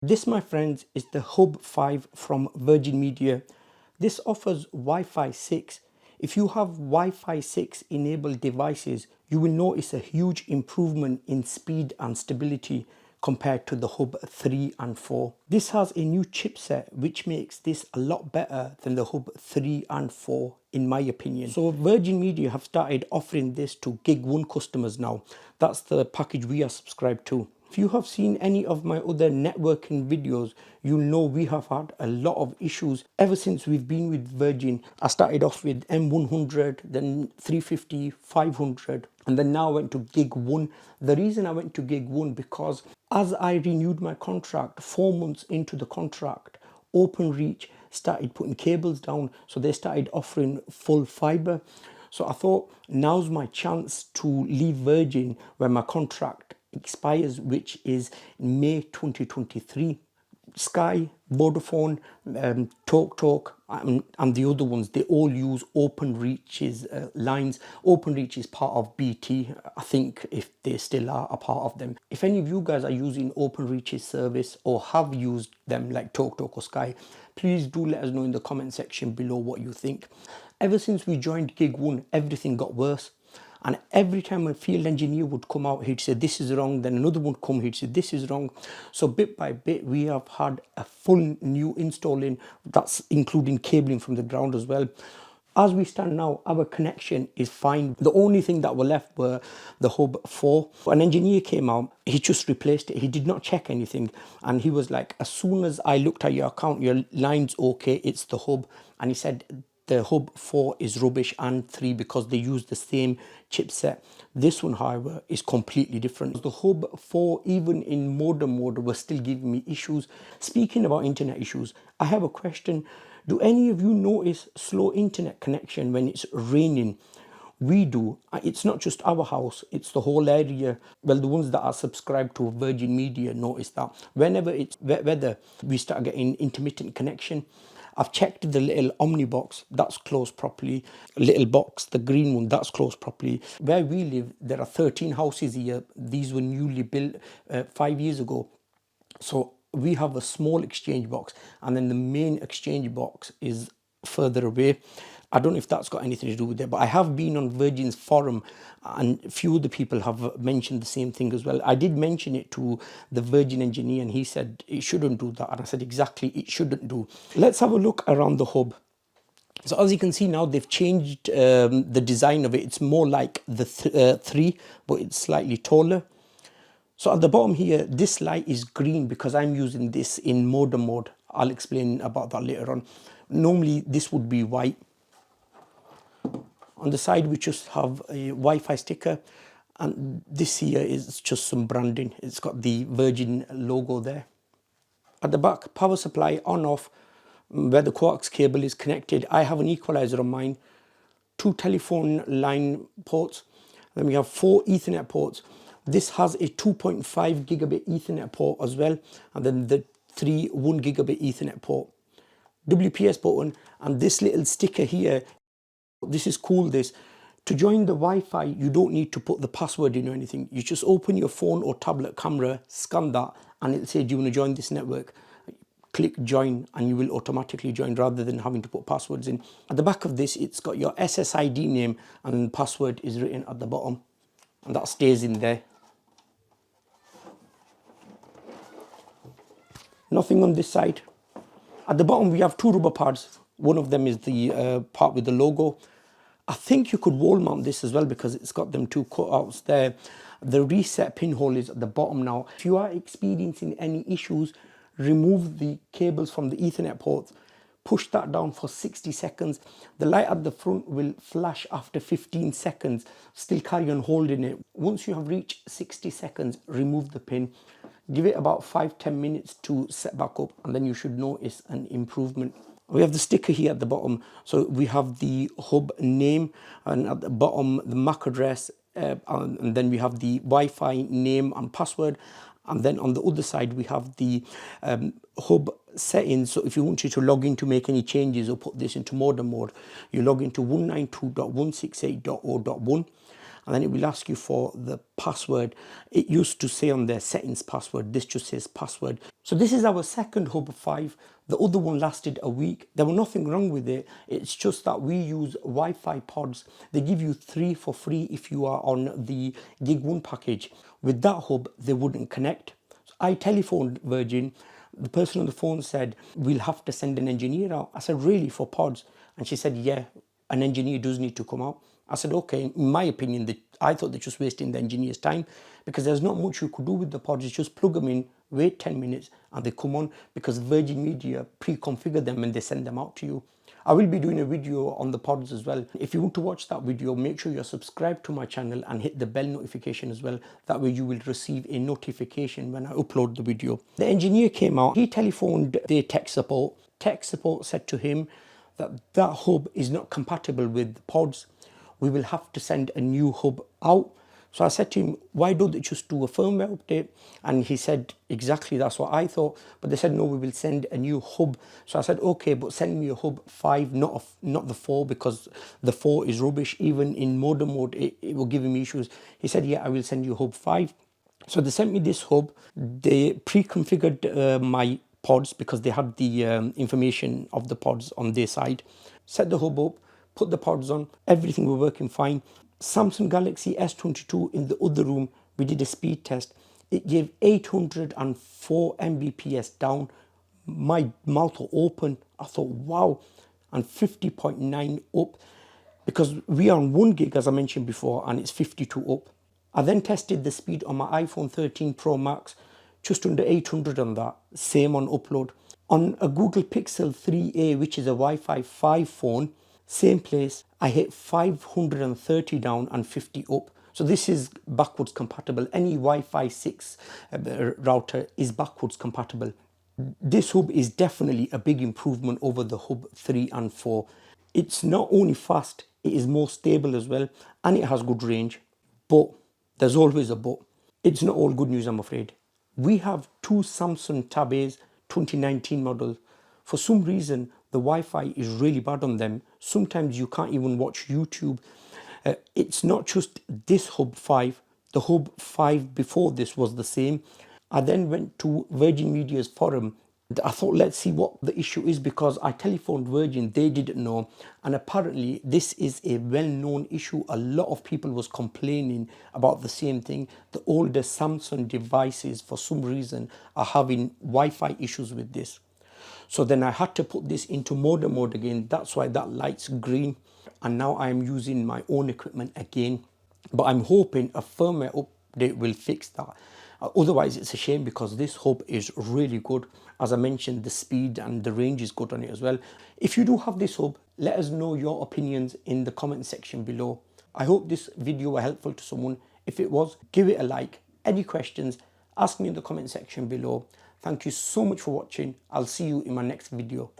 This, my friends, is the Hub 5 from Virgin Media. This offers Wi-Fi 6. If you have Wi-Fi 6 enabled devices, you will notice a huge improvement in speed and stability compared to the Hub 3 and 4. This has a new chipset which makes this a lot better than the Hub 3 and 4 in my opinion. So Virgin Media have started offering this to Gig 1 customers now. That's the package we are subscribed to. If you have seen any of my other networking videos, you'll know we have had a lot of issues ever since we've been with Virgin. I started off with M100, then 350, 500, and then now I went to Gig 1. The reason I went to Gig 1 because as I renewed my contract, 4 months into the contract, OpenReach started putting cables down, so they started offering full fiber. So I thought now's my chance to leave Virgin when my contract expires, which is May 2023. Sky, Vodafone, TalkTalk, and the other ones, they all use OpenReach's lines. OpenReach is part of BT, I think, if they still are a part of them. If any of you guys are using OpenReach's service or have used them like TalkTalk or Sky, please do let us know in the comment section below what you think. Ever since we joined Gig 1, everything got worse. And every time a field engineer would come out, he'd say this is wrong, then another one would come, he'd say this is wrong. So bit by bit we have had a full new installing, that's including cabling from the ground as well. As we stand now, our connection is fine. The only thing that were left were the Hub 4. An engineer came out, he just replaced it. He did not check anything. And he was like, as soon as I looked at your account, your line's okay, it's the Hub. And he said, the Hub 4 is rubbish and 3 because they use the same chipset. This one, however, is completely different. The Hub 4, even in modem mode, was still giving me issues. Speaking about internet issues, I have a question. Do any of you notice slow internet connection when it's raining? We do. It's not just our house, it's the whole area. Well, the ones that are subscribed to Virgin Media notice that. Whenever it's wet weather, we start getting intermittent connection. I've checked the little Omnibox, that's closed properly. Little box, the green one, that's closed properly. Where we live, there are 13 houses here. These were newly built 5 years ago. So we have a small exchange box, and then the main exchange box is further away. I don't know if that's got anything to do with it, but I have been on Virgin's forum and a few other people have mentioned the same thing as well. I did mention it to the Virgin engineer and he said it shouldn't do that. And I said exactly, it shouldn't do. Let's have a look around the hub. So as you can see now, they've changed the design of it. It's more like the 3, but it's slightly taller. So at the bottom here, this light is green because I'm using this in modem mode. I'll explain about that later on. Normally this would be white. On the side we just have a Wi-Fi sticker, and this here is just some branding. It's got the Virgin logo there. At the back, power supply on off, where the coax cable is connected. I have an equalizer on mine, 2 telephone line ports, then we have 4 Ethernet ports. This has a 2.5 gigabit Ethernet port as well, and then the 3 1 gigabit Ethernet port. WPS button, and this little sticker here, this is cool. This, to join the Wi-Fi, you don't need to put the password in or anything. You just open your phone or tablet camera, scan that, and it'll say, do you want to join this network? Click join and you will automatically join rather than having to put passwords in. At the back of this, it's got your SSID name and password is written at the bottom, and that stays in there. Nothing on this side. At the bottom we have 2 rubber pads. One of them is the part with the logo. I think you could wall mount this as well because it's got them 2 cutouts there. The reset pinhole is at the bottom now. If you are experiencing any issues, remove the cables from the Ethernet ports. Push that down for 60 seconds. The light at the front will flash after 15 seconds. Still carry on holding it. Once you have reached 60 seconds, remove the pin. Give it about 5-10 minutes to set back up, and then you should notice an improvement. We have the sticker here at the bottom. So we have the hub name, and at the bottom the MAC address, and then we have the Wi-Fi name and password. And then on the other side we have the hub settings. So if you wanted to log in to make any changes or put this into modem mode, you log into 192.168.0.1. and then it will ask you for the password. It used to say on their settings password, this just says password. So this is our second Hub 5. The other one lasted a week. There was nothing wrong with it. It's just that we use Wi-Fi pods. They give you 3 for free if you are on the Gig 1 package. With that hub, they wouldn't connect. So I telephoned Virgin. The person on the phone said, we'll have to send an engineer out. I said, really, for pods? And she said, yeah, an engineer does need to come out. I said, okay, in my opinion, I thought they're just wasting the engineer's time, because there's not much you could do with the pods. It's just plug them in, wait 10 minutes, and they come on, because Virgin Media pre-configure them and they send them out to you. I will be doing a video on the pods as well. If you want to watch that video, make sure you're subscribed to my channel and hit the bell notification as well. That way you will receive a notification when I upload the video. The engineer came out, he telephoned their tech support. Tech support said to him that that hub is not compatible with pods. We will have to send a new hub out. So I said to him, why don't they just do a firmware update? And he said, exactly, that's what I thought. But they said, no, we will send a new hub. So I said, okay, but send me a hub 5, not the 4, because the 4 is rubbish. Even in modem mode, it will give me issues. He said, yeah, I will send you hub 5. So they sent me this hub. They pre-configured my pods, because they had the information of the pods on their side. Set the hub up, put the pods on, everything was working fine. Samsung Galaxy S22 in the other room, we did a speed test. It gave 804 Mbps down. My mouth was open. I thought, wow. And 50.9 up, because we are on 1 gig, as I mentioned before, and it's 52 up. I then tested the speed on my iPhone 13 Pro Max, just under 800 on that, same on upload. On a Google Pixel 3a, which is a Wi-Fi 5 phone, same place, I hit 530 down and 50 up. So this is backwards compatible. Any Wi-Fi 6 router is backwards compatible. This hub is definitely a big improvement over the hub 3 and 4. It's not only fast, it is more stable as well, and it has good range. But there's always a but. It's not all good news, I'm afraid. We have 2 Samsung Tab A's 2019 models. For some reason, the Wi-Fi is really bad on them. Sometimes you can't even watch YouTube. It's not just this Hub 5. The Hub 5 before this was the same. I then went to Virgin Media's forum. I thought, let's see what the issue is, because I telephoned Virgin, they didn't know. And apparently this is a well-known issue. A lot of people was complaining about the same thing. The older Samsung devices, for some reason, are having Wi-Fi issues with this. So then I had to put this into modem mode again. That's why that light's green. And now I am using my own equipment again. But I'm hoping a firmware update will fix that. Otherwise, it's a shame, because this hub is really good. As I mentioned, the speed and the range is good on it as well. If you do have this hub, let us know your opinions in the comment section below. I hope this video was helpful to someone. If it was, give it a like. Any questions, ask me in the comment section below. Thank you so much for watching. I'll see you in my next video.